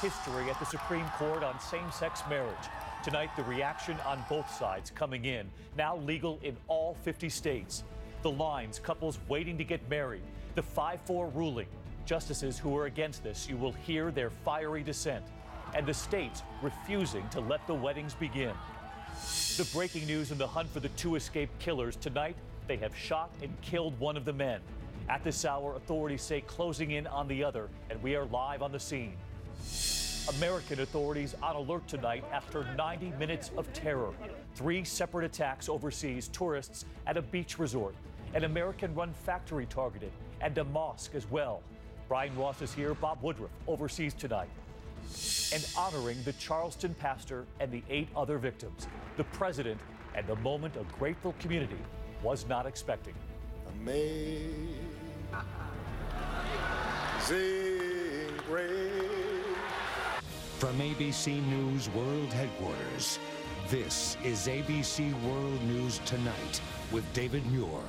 history at the Supreme Court on same-sex marriage. Tonight, the reaction on both sides coming in, now legal in all 50 states. The lines, couples waiting to get married. The 5-4 ruling. Justices who are against this, you will hear their fiery dissent. And the states refusing to let the weddings begin. The breaking news in the hunt for the two escaped killers. Tonight, they have shot and killed one of the men. At this hour, authorities say closing in on the other, and we are live on the scene. American authorities on alert tonight after 90 minutes of terror. 3 separate attacks overseas, tourists at a beach resort, an American-run factory targeted, and a mosque as well. Brian Ross is here, Bob Woodruff overseas tonight. And honoring the Charleston pastor and the 8 other victims. The president and the moment a grateful community was not expecting. Amazing grace. From ABC News World Headquarters, this is ABC World News Tonight with David Muir.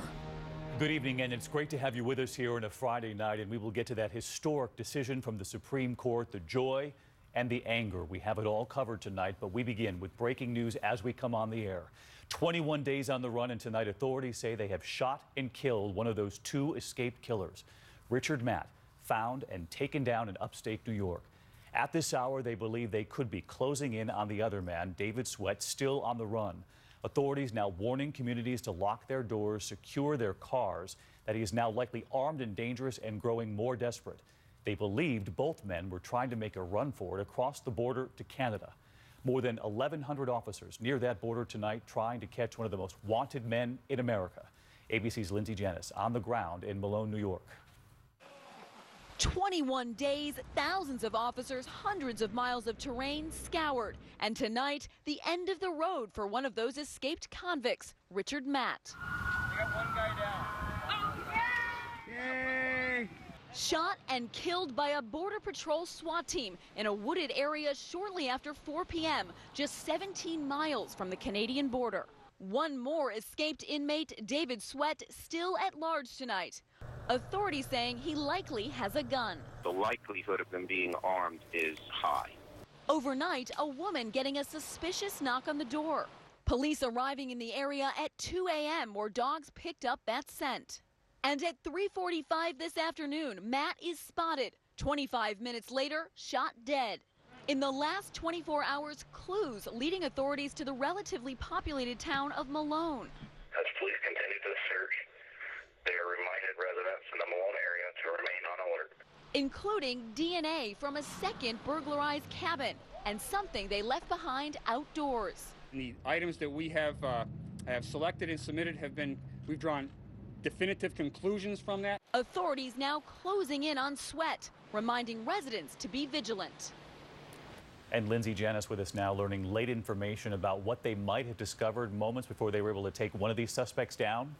Good evening, and it's great to have you with us here on a Friday night, and we will get to that historic decision from the Supreme Court, the joy and the anger. We have it all covered tonight, but we begin with breaking news as we come on the air. 21 days on the run, and tonight authorities say they have shot and killed one of those 2 escaped killers, Richard Matt, found and taken down in upstate New York. At this hour, they believe they could be closing in on the other man, David Sweat, still on the run. Authorities now warning communities to lock their doors, secure their cars, that he is now likely armed and dangerous and growing more desperate. They believed both men were trying to make a run for it across the border to Canada. More than 1,100 officers near that border tonight trying to catch one of the most wanted men in America. ABC's Lindsay Janis on the ground in Malone, New York. 21 days, thousands of officers, hundreds of miles of terrain scoured. And tonight, the end of the road for one of those escaped convicts, Richard Matt. We got one guy down. Oh, yeah! Yay! Shot and killed by a Border Patrol SWAT team in a wooded area shortly after 4 p.m., just 17 miles from the Canadian border. One more escaped inmate, David Sweat, still at large tonight. Authorities saying he likely has a gun. The likelihood of them being armed is high. Overnight, a woman getting a suspicious knock on the door. Police arriving in the area at 2 a.m. where dogs picked up that scent. And at 3:45 this afternoon, Matt is spotted. 25 minutes later, shot dead. In the last 24 hours, clues leading authorities to the relatively populated town of Malone. As police continue to search, they are reminded residents in the Malone area to remain on alert. Including DNA from a second burglarized cabin and something they left behind outdoors. The items that we have selected and submitted we've drawn definitive conclusions from that. Authorities now closing in on Sweat, reminding residents to be vigilant. And Lindsay Janis with us now, learning late information about what they might have discovered moments before they were able to take one of these suspects down.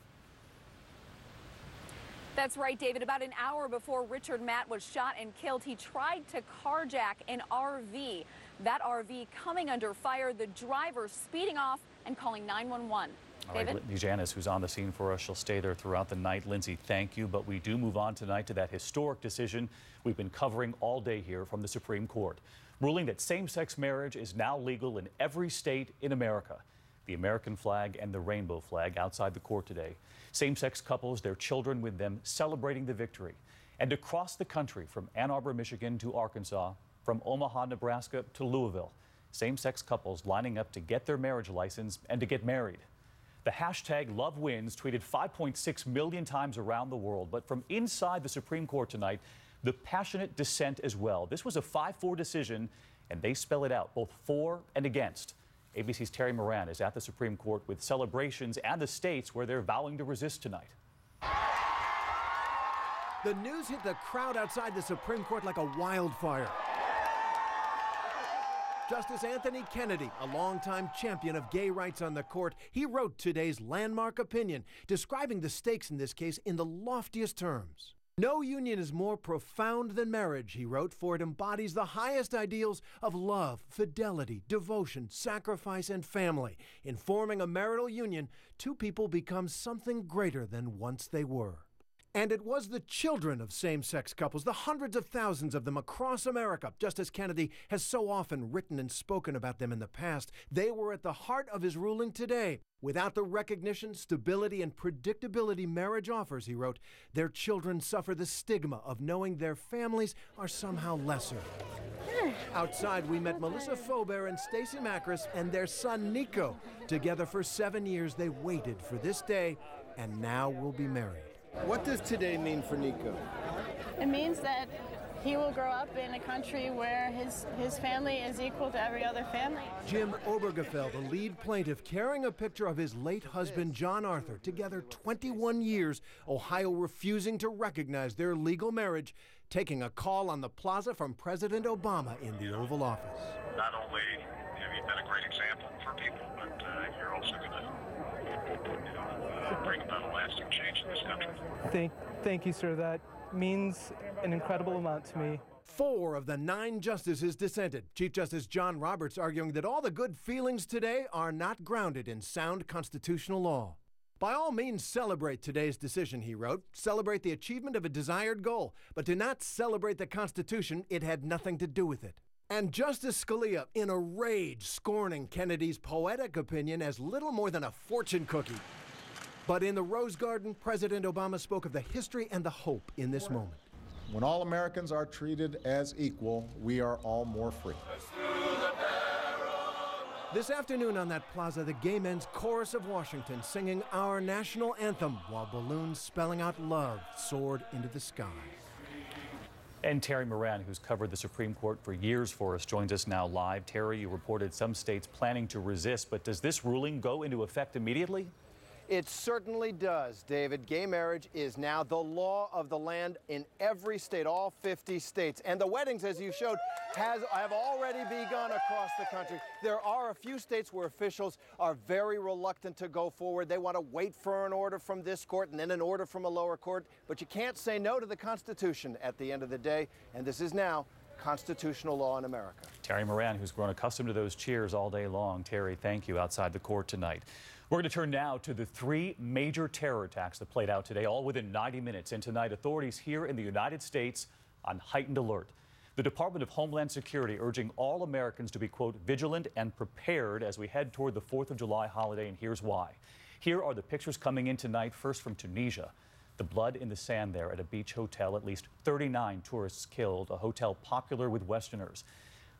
That's right, David. About an hour before Richard Matt was shot and killed, he tried to carjack an RV. That RV coming under fire, the driver speeding off and calling 911. All right, Lindsay Janis, who's on the scene for us, she'll stay there throughout the night. Lindsay, thank you. But we do move on tonight to that historic decision we've been covering all day here from the Supreme Court, ruling that same-sex marriage is now legal in every state in America. The American flag and the rainbow flag outside the court today. Same-sex couples, their children with them, celebrating the victory. And across the country, from Ann Arbor, Michigan to Arkansas, from Omaha, Nebraska to Louisville, same-sex couples lining up to get their marriage license and to get married. The hashtag #LoveWins tweeted 5.6 million times around the world. But from inside the Supreme Court tonight, the passionate dissent as well. This was a 5-4 decision, and they spell it out, both for and against. ABC's Terry Moran is at the Supreme Court with celebrations and the states where they're vowing to resist tonight. The news hit the crowd outside the Supreme Court like a wildfire. Justice Anthony Kennedy, a longtime champion of gay rights on the court, he wrote today's landmark opinion, describing the stakes in this case in the loftiest terms. No union is more profound than marriage, he wrote, for it embodies the highest ideals of love, fidelity, devotion, sacrifice, and family. In forming a marital union, two people become something greater than once they were. And it was the children of same-sex couples, the hundreds of thousands of them across America, just as Kennedy has so often written and spoken about them in the past. They were at the heart of his ruling today. Without the recognition, stability, and predictability marriage offers, he wrote, their children suffer the stigma of knowing their families are somehow lesser. Outside, we met Melissa Faubert and Stacey Macris and their son, Nico. Together for 7 years, they waited for this day, and now will be married. What does today mean for Nico? It means that he will grow up in a country where his family is equal to every other family. Jim Obergefell, the lead plaintiff, carrying a picture of his late husband, John Arthur, together 21 years, Ohio refusing to recognize their legal marriage, taking a call on the plaza from President Obama in the Oval Office. Not only have you been a great example for people, but you're also going to bring about a lasting change in this country. Thank you, sir. That means an incredible amount to me. 4 of the 9 justices dissented. Chief Justice John Roberts arguing that all the good feelings today are not grounded in sound constitutional law. By all means, celebrate today's decision, he wrote. Celebrate the achievement of a desired goal, but do not celebrate the Constitution. It had nothing to do with it. And Justice Scalia, in a rage, scorning Kennedy's poetic opinion as little more than a fortune cookie. But in the Rose Garden, President Obama spoke of the history and the hope in this moment. When all Americans are treated as equal, we are all more free. This afternoon on that plaza, the Gay Men's Chorus of Washington singing our national anthem while balloons spelling out love soared into the sky. And Terry Moran, who's covered the Supreme Court for years for us, joins us now live. Terry, you reported some states planning to resist, but does this ruling go into effect immediately? It certainly does, David. Gay marriage is now the law of the land in every state, all 50 states. And the weddings, as you showed, have already begun across the country. There are a few states where officials are very reluctant to go forward. They want to wait for an order from this court and then an order from a lower court. But you can't say no to the Constitution at the end of the day. And this is now constitutional law in America. Terry Moran, who's grown accustomed to those cheers all day long. Terry, thank you. Outside the court tonight. We're going to turn now to the 3 major terror attacks that played out today, all within 90 minutes. And tonight, authorities here in the United States on heightened alert. The Department of Homeland Security urging all Americans to be, quote, vigilant and prepared as we head toward the 4th of July holiday, and here's why. Here are the pictures coming in tonight, first from Tunisia. The blood in the sand there at a beach hotel, at least 39 tourists killed, a hotel popular with Westerners.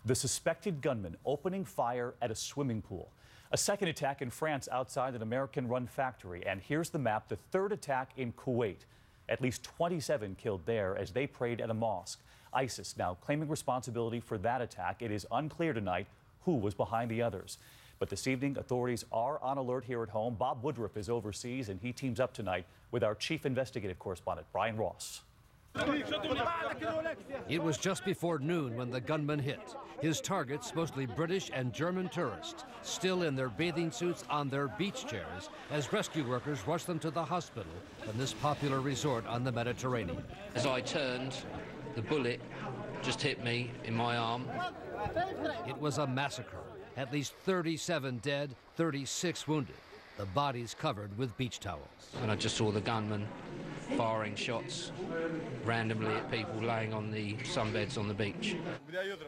The suspected gunman opening fire at a swimming pool. A second attack in France outside an American-run factory. And here's the map, the 3rd attack in Kuwait. At least 27 killed there as they prayed at a mosque. ISIS now claiming responsibility for that attack. It is unclear tonight who was behind the others. But this evening, authorities are on alert here at home. Bob Woodruff is overseas, and he teams up tonight with our chief investigative correspondent, Brian Ross. It was just before noon when the gunman hit. His targets, mostly British and German tourists, still in their bathing suits on their beach chairs, as rescue workers rushed them to the hospital in this popular resort on the Mediterranean. As I turned, the bullet just hit me in my arm. It was a massacre. At least 37 dead, 36 wounded. The bodies covered with beach towels. And I just saw the gunman firing shots randomly at people laying on the sunbeds on the beach.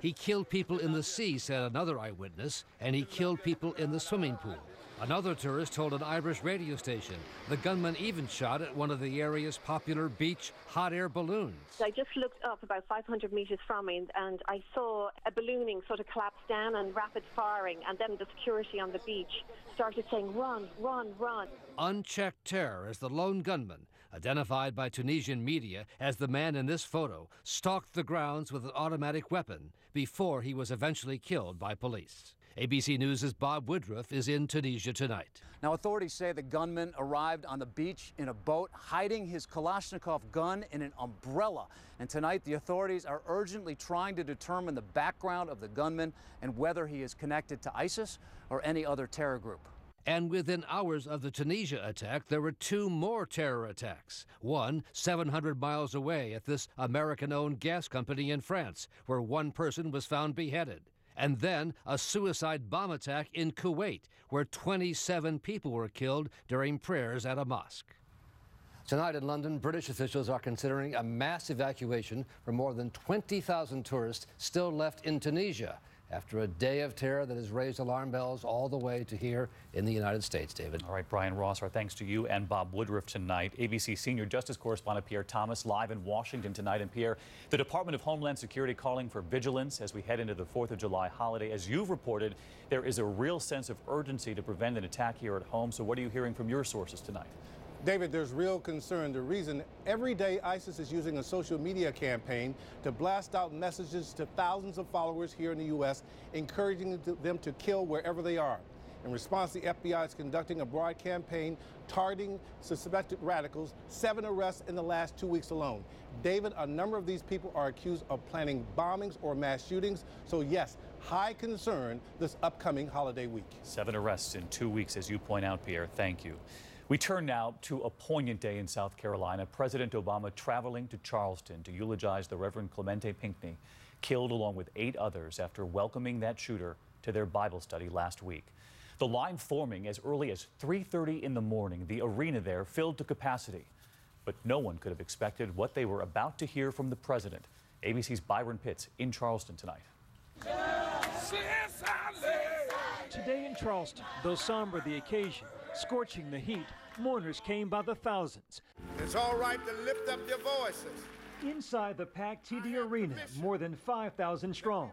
He killed people in the sea, said another eyewitness, and he killed people in the swimming pool. Another tourist told an Irish radio station the gunman even shot at one of the area's popular beach hot air balloons. I just looked up about 500 meters from me and I saw a ballooning sort of collapse down and rapid firing, and then the security on the beach started saying, run, run, run. Unchecked terror as the lone gunman, identified by Tunisian media as the man in this photo, stalked the grounds with an automatic weapon before he was eventually killed by police. ABC News' Bob Woodruff is in Tunisia tonight. Now, authorities say the gunman arrived on the beach in a boat, hiding his Kalashnikov gun in an umbrella. And tonight, the authorities are urgently trying to determine the background of the gunman and whether he is connected to ISIS or any other terror group. And within hours of the Tunisia attack, there were 2 more terror attacks. One 700 miles away at this American-owned gas company in France, where one person was found beheaded. And then a suicide bomb attack in Kuwait, where 27 people were killed during prayers at a mosque. Tonight in London, British officials are considering a mass evacuation for more than 20,000 tourists still left in Tunisia after a day of terror that has raised alarm bells all the way to here in the United States, David. All right, Brian Ross, our thanks to you and Bob Woodruff tonight. ABC senior justice correspondent Pierre Thomas live in Washington tonight. And Pierre, the Department of Homeland Security calling for vigilance as we head into the 4th of July holiday. As you've reported, there is a real sense of urgency to prevent an attack here at home. So what are you hearing from your sources tonight? David, there's real concern. The reason every day ISIS is using a social media campaign to blast out messages to thousands of followers here in the U.S., encouraging them to kill wherever they are. In response, the FBI is conducting a broad campaign targeting suspected radicals, 7 arrests in the last 2 weeks alone. David, a number of these people are accused of planning bombings or mass shootings. So yes, high concern this upcoming holiday week. 7 arrests in 2 weeks, as you point out, Pierre. Thank you. We turn now to a poignant day in South Carolina. President Obama traveling to Charleston to eulogize the Reverend Clemente Pinckney, killed along with 8 others after welcoming that shooter to their Bible study last week. The line forming as early as 3:30 in the morning, the arena there filled to capacity. But no one could have expected what they were about to hear from the president. ABC's Byron Pitts in Charleston tonight. Today in Charleston, though somber the occasion, scorching the heat, mourners came by the thousands. It's all right to lift up your voices. Inside the packed TD Arena, more than 5,000 strong,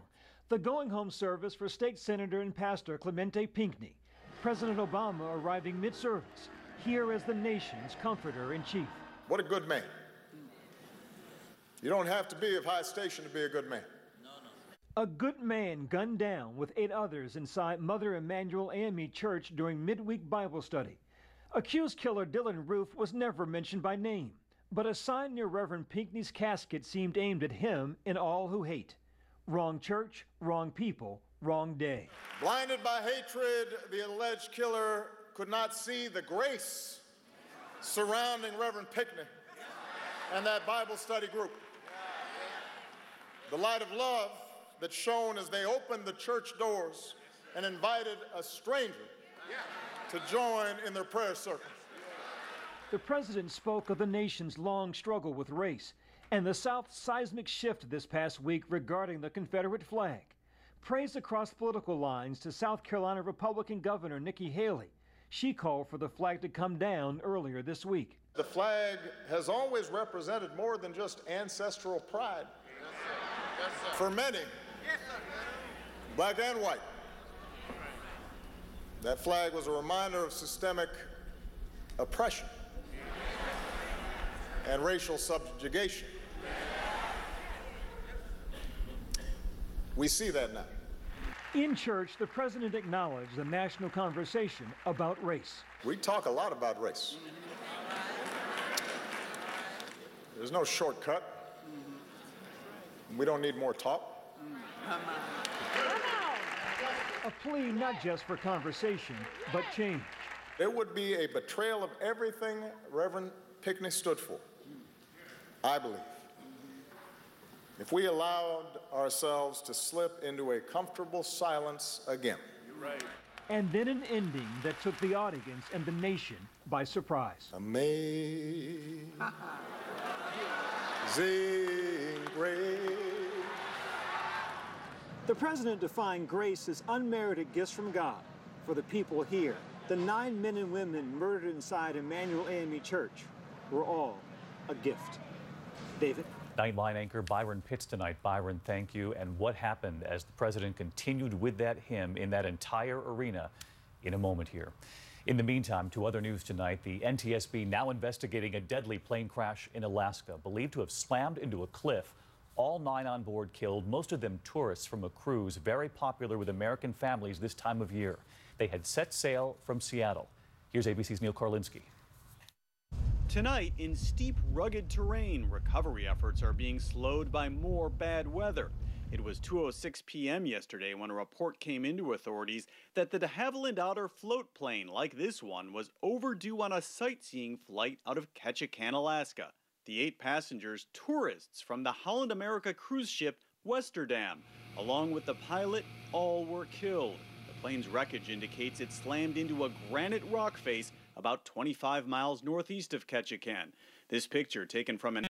the going-home service for State Senator and Pastor Clemente Pinckney. President Obama arriving mid-service, here as the nation's comforter-in-chief. What a good man. You don't have to be of high station to be a good man. A good man gunned down with 8 others inside Mother Emanuel AME Church during midweek Bible study. Accused killer Dylan Roof was never mentioned by name, but a sign near Reverend Pinckney's casket seemed aimed at him and all who hate. Wrong church, wrong people, wrong day. Blinded by hatred, the alleged killer could not see the grace surrounding Reverend Pinckney and that Bible study group. The light of love that shone as they opened the church doors and invited a stranger to join in their prayer circle. The president spoke of the nation's long struggle with race and the South's seismic shift this past week regarding the Confederate flag. Praise across political lines to South Carolina Republican Governor Nikki Haley. She called for the flag to come down earlier this week. The flag has always represented more than just ancestral pride. For many, black and white, that flag was a reminder of systemic oppression and racial subjugation. We see that now. In church, the president acknowledged the national conversation about race. We talk a lot about race. There's no shortcut. We don't need more talk. A plea not just for conversation, but change. It would be a betrayal of everything Reverend Pinckney stood for, I believe, if we allowed ourselves to slip into a comfortable silence again. You're right. And then an ending that took the audience and the nation by surprise. Amazing grace. The president defined grace as unmerited gifts from God for the people here. The 9 men and women murdered inside Emanuel AME Church were all a gift. David? Nightline anchor Byron Pitts tonight. Byron, thank you. And what happened as the president continued with that hymn in that entire arena in a moment here. In the meantime, to other news tonight, the NTSB now investigating a deadly plane crash in Alaska, believed to have slammed into a cliff. All 9 on board killed, most of them tourists from a cruise very popular with American families this time of year. They had set sail from Seattle. Here's ABC's Neil Karlinski. Tonight, in steep, rugged terrain, recovery efforts are being slowed by more bad weather. It was 2:06 p.m. yesterday when a report came into authorities that the de Havilland Otter float plane like this one was overdue on a sightseeing flight out of Ketchikan, Alaska. The 8 passengers, tourists from the Holland America cruise ship Westerdam, along with the pilot, all were killed. The plane's wreckage indicates it slammed into a granite rock face about 25 miles northeast of Ketchikan. This picture taken from an